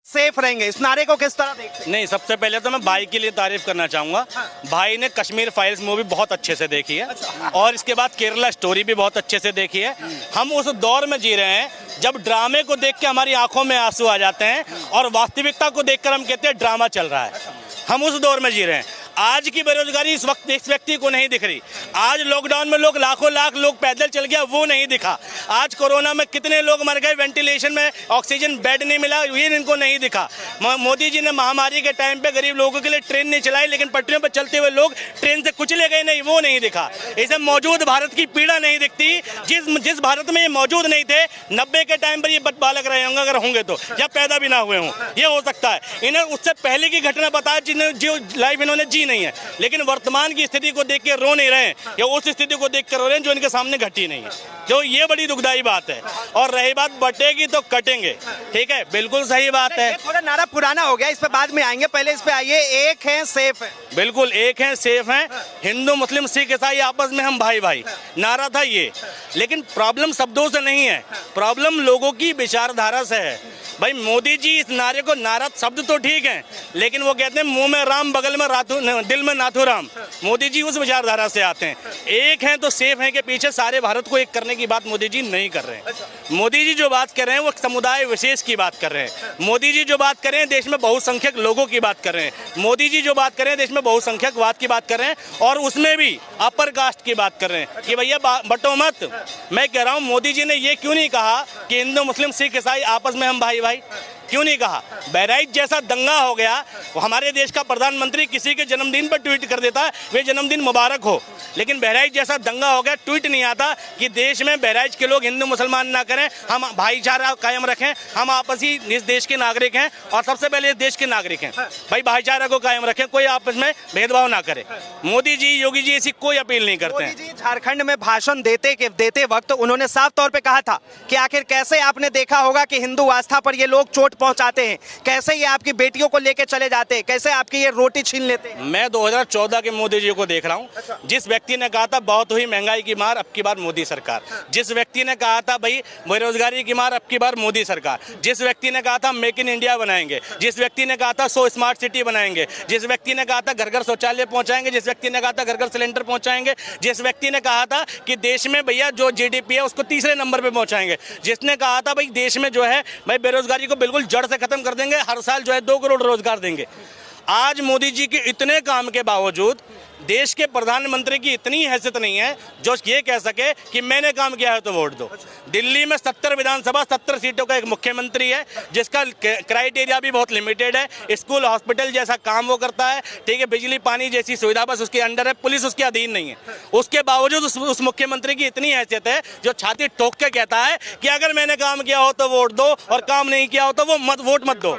Safe रहेंगे, इस नारे को किस तरह देखते हैं? नहीं, सबसे पहले तो मैं भाई के लिए तारीफ करना चाहूँगा। भाई ने कश्मीर फाइल्स मूवी बहुत अच्छे से देखी है और इसके बाद केरला स्टोरी भी बहुत अच्छे से देखी है। हम उस दौर में जी रहे हैं जब ड्रामे को देख के हमारी आंखों में आंसू आ जाते हैं और वास्तविकता को देखकर हम कहते हैं ड्रामा चल रहा है। हम उस दौर में जी रहे हैं। आज की बेरोजगारी इस वक्त इस व्यक्ति को नहीं दिख रही। आज लॉकडाउन में लोग लाखों लाख लोग पैदल चल गया, वो नहीं दिखा। आज कोरोना में कितने लोग मर गए, वेंटिलेशन में ऑक्सीजन बेड नहीं मिला, ये इनको नहीं दिखा। मोदी जी ने महामारी के टाइम पे गरीब लोगों के लिए ट्रेन नहीं चलाई, लेकिन पटरियों पर चलते हुए लोग ट्रेन से कुचले गए नहीं, वो नहीं दिखा। इसे मौजूद भारत की पीड़ा नहीं दिखती। जिस भारत में ये मौजूद नहीं थे, 90 के टाइम पर ये बालक रहे होंगे, अगर होंगे तो, या पैदा भी ना हुए हों, ये हो सकता है। इन्हें उससे पहले की घटना बताया जिन्हें जो लाइफ इन्होंने जी नहीं है, लेकिन वर्तमान की स्थिति को देख के रो नहीं रहे हैं, या उस स्थिति को देख कर रो रहे हैं जो इनके सामने घटी नहीं है। तो ये बड़ी दुखदाई बात है। और रही बात बटेगी तो कटेंगे, ठीक है, बिल्कुल सही बात है। थोड़ा नारा पुराना हो गया, इस पे बाद में आएंगे, पहले इस पे आइए। एक है सेफ है, बिल्कुल एक हैं, सेफ हैं। हिंदू मुस्लिम सिख ईसाई आपस में हम भाई भाई, नारा था ये। लेकिन प्रॉब्लम शब्दों से नहीं है, प्रॉब्लम लोगों की विचारधारा से है। भाई मोदी जी इस नारे को, नारा शब्द तो ठीक है, लेकिन वो कहते हैं मुंह में राम बगल में दिल में नाथुराम। मोदी जी उस विचारधारा से आते हैं। एक हैं तो सेफ हैं के पीछे सारे भारत को एक करने की बात मोदी जी नहीं कर रहे हैं। मोदी जी जो बात कर रहे हैं वो समुदाय विशेष की बात कर रहे हैं। मोदी जी जो बात कर रहे हैं देश में बहुसंख्यक लोगों की बात कर रहे हैं। मोदी जी जो बात कर रहे हैं देश में बहुसंख्यकवाद की बात कर रहे हैं, और उसमें भी अपर कास्ट की बात कर रहे हैं कि भैया बटो मत। मैं कह रहा हूँ मोदी जी ने ये क्यों नहीं कहा कि हिंदू मुस्लिम सिख ईसाई आपस में हम भाई भाई, क्यों नहीं कहा? बहराइच जैसा दंगा हो गया, हमारे देश का प्रधानमंत्री किसी के जन्मदिन पर ट्वीट कर देता है वे जन्मदिन मुबारक हो, लेकिन बहराइच जैसा दंगा हो गया, ट्वीट नहीं आता कि देश में बहराइच के लोग हिंदू मुसलमान ना करें, हम भाईचारा कायम रखें, हम आपसी इस देश के नागरिक हैं और सबसे पहले इस देश के नागरिक हैं। भाई भाईचारा को कायम रखें, कोई आपस में भेदभाव ना करे। मोदी जी, योगी जी ऐसी कोई अपील नहीं करते हैं। मोदी जी झारखंड में भाषण देते वक्त उन्होंने साफ तौर पे कहा था कि आखिर कैसे आपने देखा होगा कि हिंदू आस्था पर ये लोग चोट पहुंचाते हैं, कैसे ये आपकी बेटियों को लेके चले जाते हैं, कैसे आपकी ये रोटी छीन लेते हैं। मैं 2014 के मोदी जी को देख रहा हूं। जिस व्यक्ति ने कहा था बहुत हुई महंगाई की मार, अब की बार मोदी सरकार। जिस व्यक्ति ने कहा था भाई बेरोजगारी की मार, अब की बार मोदी सरकार। जिस व्यक्ति ने कहा था मेक इन इंडिया बनाएंगे, जिस व्यक्ति ने कहा था 100 स्मार्ट सिटी बनाएंगे, जिस व्यक्ति ने कहा था घर घर शौचालय पहुंचाएंगे, जिस व्यक्ति ने कहा था घर घर सिलेंडर पहुंचाएंगे, जिस व्यक्ति ने कहा था कि देश में भैया जो जीडीपी है उसको तीसरे नंबर पे पहुंचाएंगे, जिसने कहा था भाई देश में जो है भाई बेरोजगारी को बिल्कुल जड़ से खत्म कर देंगे, हर साल जो है 2 करोड़ रोजगार देंगे। आज मोदी जी के इतने काम के बावजूद देश के प्रधानमंत्री की इतनी हैसियत नहीं है जो ये कह सके कि मैंने काम किया है तो वोट दो। दिल्ली में 70 विधानसभा 70 सीटों का एक मुख्यमंत्री है जिसका क्राइटेरिया भी बहुत लिमिटेड है। स्कूल हॉस्पिटल जैसा काम वो करता है, ठीक है, बिजली पानी जैसी सुविधा बस उसके अंडर है, पुलिस उसके अधीन नहीं है। उसके बावजूद उस मुख्यमंत्री की इतनी हैसियत है जो छाती ठोक के कहता है कि अगर मैंने काम किया हो तो वोट दो और काम नहीं किया हो तो वो वोट मत दो।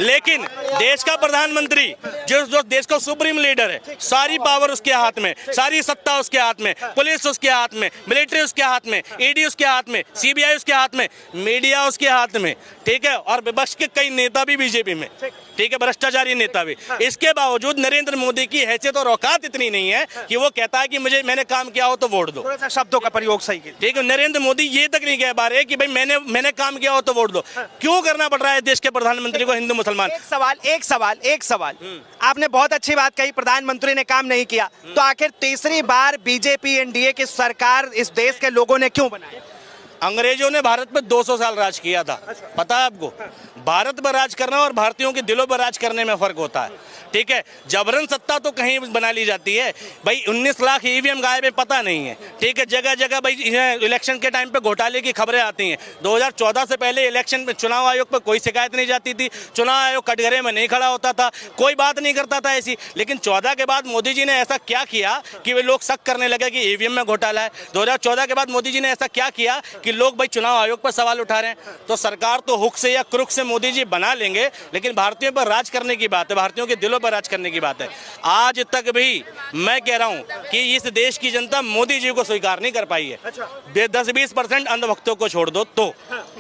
लेकिन देश का प्रधानमंत्री जो देश का सुप्रीम लीडर है, सारी पावर उसके हाथ में, सारी सत्ता उसके हाथ में, पुलिस उसके हाथ में, मिलिट्री उसके हाथ में, ईडी उसके हाथ में, सीबीआई उसके हाथ में, मीडिया उसके हाथ में, ठीक है, और विपक्ष के कई नेता भी बीजेपी में, ठीक है, भ्रष्टाचारी नेता भी। इसके बावजूद नरेंद्र मोदी की हैसियत और औकात इतनी नहीं है कि वो कहता है कि मैंने काम किया हो तो वोट दो। थोड़ा सा शब्दों का प्रयोग सही कीजिए। ठीक है, नरेंद्र मोदी ये तक नहीं कह पा रहे कि भाई मैंने काम किया हो तो वोट दो। क्यों करना पड़ रहा है देश के प्रधानमंत्री को हिंदू मुसलमान? एक सवाल आपने बहुत अच्छी बात कही, प्रधानमंत्री ने काम नहीं किया, तो आखिर तीसरी बार बीजेपी एनडीए की सरकार इस देश के लोगों ने क्यों बनाई? अंग्रेजों ने भारत पर 200 साल राज किया था, पता है आपको? भारत पर राज करना और भारतीयों के दिलों पर राज करने में फर्क होता है, ठीक है। जबरन सत्ता तो कहीं बना ली जाती है। भाई 19 लाख ईवीएम गायब है, पता नहीं है, ठीक है। जगह जगह भाई इलेक्शन के टाइम पे घोटाले की खबरें आती हैं। 2014 से पहले इलेक्शन में चुनाव आयोग पर कोई शिकायत नहीं जाती थी, चुनाव आयोग कटघरे में नहीं खड़ा होता था, कोई बात नहीं करता था ऐसी। लेकिन 14 के बाद मोदी जी ने ऐसा क्या किया कि वे लोग शक करने लगे कि ईवीएम में घोटाला है? 2014 के बाद मोदी जी ने ऐसा क्या किया कि लोग भाई चुनाव आयोग पर सवाल उठा रहे हैं? तो सरकार तो हुक से या क्रुक से मोदी जी बना लेंगे, लेकिन भारतीयों पर राज करने की बात है, भारतीयों के दिलों पर राज करने की बात है। आज तक भी मैं कह रहा हूं कि इस देश की जनता मोदी जी को स्वीकार नहीं कर पाई है। 10-20% अंधभक्तों को छोड़ दो तो,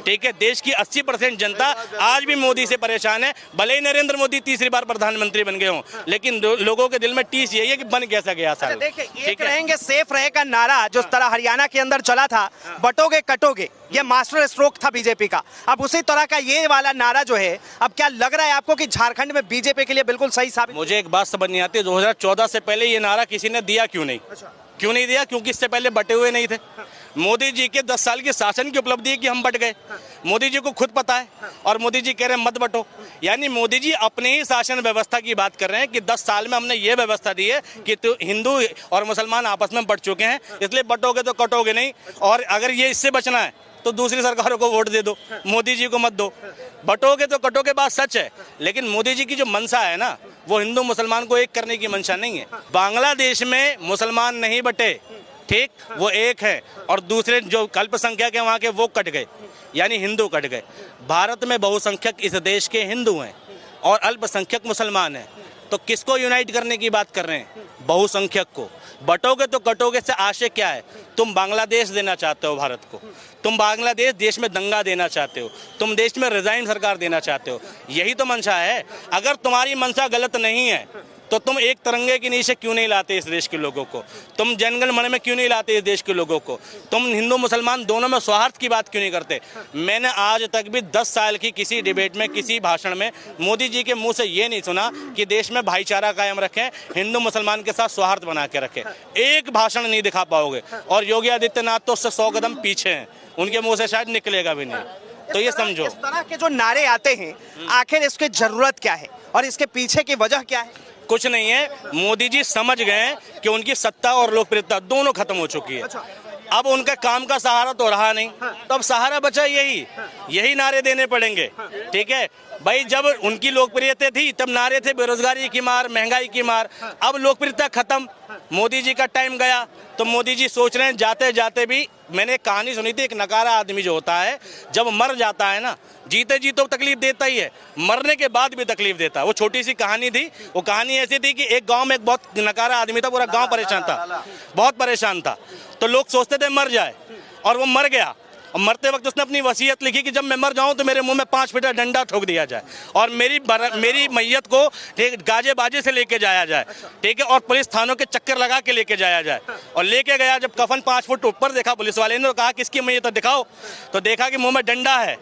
ठीक है, देश की 80% जनता आज भी मोदी से परेशान है। भले ही नरेंद्र मोदी तीसरी बार प्रधानमंत्री बन गए हों, लेकिन लोगों के दिल में टीस यही है कि बन कैसा गया साल। देखिए, एक रहेंगे सेफ रहेगा नारा जिस तरह हरियाणा के अंदर चला था, बटोगे बटोगे, ये मास्टर स्ट्रोक था बीजेपी का। अब उसी तरह का ये वाला नारा जो है, अब क्या लग रहा है आपको कि झारखंड में बीजेपी के लिए बिल्कुल सही साबित? मुझे एक बात समझ नहीं आती, 2014 से पहले ये नारा किसी ने दिया क्यों नहीं? क्यों नहीं दिया? क्योंकि इससे पहले बटे हुए नहीं थे। मोदी जी के 10 साल की शासन की उपलब्धि है कि हम बट गए। मोदी जी को खुद पता है और मोदी जी कह रहे हैं मत बटो। यानी मोदी जी अपने ही शासन व्यवस्था की बात कर रहे हैं कि 10 साल में हमने ये व्यवस्था दी है कि तो हिंदू और मुसलमान आपस में बट चुके हैं, इसलिए बटोगे तो कटोगे नहीं। और अगर ये इससे बचना है तो दूसरी सरकारों को वोट दे दो, मोदी जी को मत दो। बटोगे तो कटोगे, बात सच है। लेकिन मोदी जी की जो मंशा है ना, वो हिंदू मुसलमान को एक करने की मंशा नहीं है। बांग्लादेश में मुसलमान नहीं बटे, ठीक, वो एक है, और दूसरे जो अल्पसंख्यक है वहाँ के वो कट गए, यानी हिंदू कट गए। भारत में बहुसंख्यक इस देश के हिंदू हैं और अल्पसंख्यक मुसलमान हैं, तो किसको यूनाइट करने की बात कर रहे हैं? बहुसंख्यक को। बटोगे तो कटोगे से आशय क्या है? तुम बांग्लादेश देना चाहते हो भारत को, तुम बांग्लादेश देश में दंगा देना चाहते हो, तुम देश में रिजाइन सरकार देना चाहते हो, यही तो मंशा है। अगर तुम्हारी मंशा गलत नहीं है तो तुम एक तिरंगे के नीचे क्यों नहीं लाते इस देश के लोगों को? तुम जनगण मन में क्यों नहीं लाते इस देश के लोगों को? तुम हिंदू मुसलमान दोनों में सौहार्द की बात क्यों नहीं करते? मैंने आज तक भी 10 साल की किसी डिबेट में, किसी भाषण में मोदी जी के मुंह से ये नहीं सुना कि देश में भाईचारा कायम रखें, हिंदू मुसलमान के साथ सौहार्द बना के रखें। एक भाषण नहीं दिखा पाओगे। और योगी आदित्यनाथ तो उससे 100 कदम पीछे हैं, उनके मुंह से शायद निकलेगा भी नहीं। तो ये समझो, इस तरह के जो नारे आते हैं, आखिर इसकी जरूरत क्या है और इसके पीछे की वजह क्या है? कुछ नहीं है। मोदी जी समझ गए कि उनकी सत्ता और लोकप्रियता दोनों खत्म हो चुकी है। अब उनका काम का सहारा तो रहा नहीं, तो अब सहारा बचा यही नारे देने पड़ेंगे। ठीक है भाई, जब उनकी लोकप्रियता थी तब नारे थे बेरोजगारी की मार, महंगाई की मार। अब लोकप्रियता खत्म, मोदी जी का टाइम गया, तो मोदी जी सोच रहे हैं जाते जाते भी। मैंने एक कहानी सुनी थी, एक नकारा आदमी जो होता है जब मर जाता है ना, जीते जी तो तकलीफ देता ही है, मरने के बाद भी तकलीफ देता है। वो छोटी सी कहानी थी। वो कहानी ऐसी थी कि एक गांव में एक बहुत नकारा आदमी था, पूरा गांव परेशान था, बहुत परेशान था। तो लोग सोचते थे मर जाए, और वो मर गया। और मरते वक्त उसने अपनी वसीयत लिखी कि जब मैं मर जाऊं तो मेरे मुंह में 5 फीट डंडा ठोक दिया जाए और मेरी मैयत को गाजे बाजे से लेके जाया जाए, ठीक है, और पुलिस थानों के चक्कर लगा के लेके जाया जाए। और लेके गया, जब कफन 5 फुट ऊपर देखा पुलिस वाले ने, तो कहा किसकी मैयत है दिखाओ, तो देखा कि मुंह में डंडा है।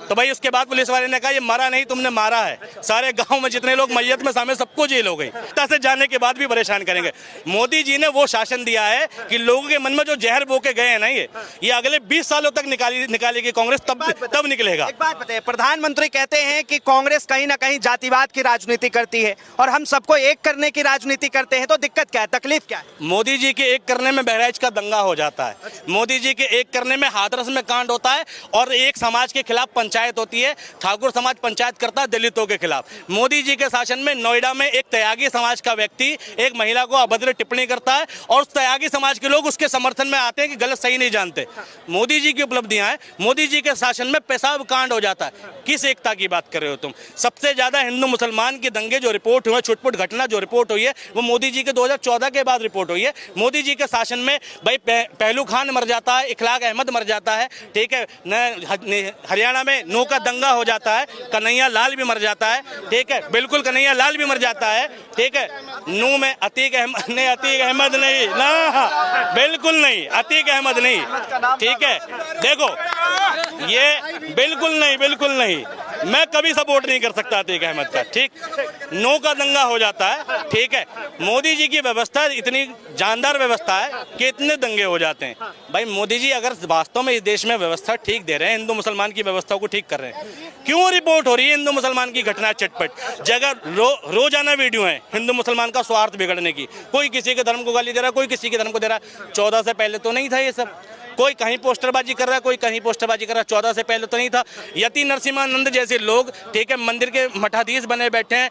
तो भाई उसके बाद पुलिस वाले ने कहा ये मरा नहीं, तुमने मारा है। सारे गांव में जितने लोग मैयत में शामिल सबको जेल हो गई। से जाने के बाद भी परेशान करेंगे। मोदी जी ने वो शासन दिया है कि लोगों के मन में जो जहर बो के गए हैं ना, ये अगले 20 सालों तक निकालेगी कांग्रेस, तब निकलेगा। एक बात बताइए, प्रधानमंत्री कहते हैं कि कांग्रेस कहीं ना कहीं जातिवाद की राजनीति करती है और हम सबको एक करने की राजनीति करते हैं, तो दिक्कत क्या है, तकलीफ क्या है? मोदी जी के एक करने में बहराइच का दंगा हो जाता है, मोदी जी के एक करने में हाथरस में कांड होता है, और एक समाज के खिलाफ पंचायत होती है, ठाकुर समाज पंचायत करता है दलितों के खिलाफ। मोदी जी के शासन में नोएडा में एक त्यागी समाज का व्यक्ति एक महिला को अभद्र टिप्पणी करता है, और उस त्यागी समाज के लोग उसके समर्थन में आते हैं कि गलत सही नहीं जानते। मोदी जी की उपलब्धियां हैं, मोदी जी के शासन में पेशाब कांड हो जाता है। किस एकता की बात कर रहे हो तुम? सबसे ज्यादा हिंदू मुसलमान के दंगे जो रिपोर्ट हुए, छुटपुट घटना जो रिपोर्ट हुई है, वो मोदी जी के 2014 के बाद रिपोर्ट हुई है। मोदी जी के शासन में भाई पहलू खान मर जाता है, इखलाक अहमद मर जाता है, ठीक है, हरियाणा में नू का दंगा हो जाता है, कन्हैया लाल भी मर जाता है, ठीक है, बिल्कुल कन्हैया लाल भी मर जाता है, ठीक है। नू में अतीक अहमद नहीं ना, बिल्कुल नहीं, अतीक अहमद नहीं, ठीक है। देखो ये बिल्कुल नहीं, मैं कभी सपोर्ट नहीं कर सकता अतीक अहमद का, ठीक। नो का दंगा हो जाता है, ठीक है। मोदी जी की व्यवस्था इतनी जानदार व्यवस्था है कि इतने दंगे हो जाते हैं। भाई मोदी जी अगर वास्तव में इस देश में व्यवस्था ठीक दे रहे हैं, हिंदू मुसलमान की व्यवस्था को ठीक कर रहे हैं, क्यों रिपोर्ट हो रही है हिंदू मुसलमान की घटना चटपट जगह? रोजाना वीडियो है हिंदू मुसलमान का स्वार्थ बिगड़ने की। कोई किसी के धर्म को गाली दे रहा है, कोई किसी के धर्म को दे रहा है। 14 से पहले तो नहीं था ये सब। कोई कहीं पोस्टरबाजी कर रहा है, कोई कहीं पोस्टरबाजी कर रहा है। 14 से पहले तो नहीं था। यति नरसिम्हानंद जैसे लोग, ठीक है, मंदिर के मठाधीश बने बैठे हैं।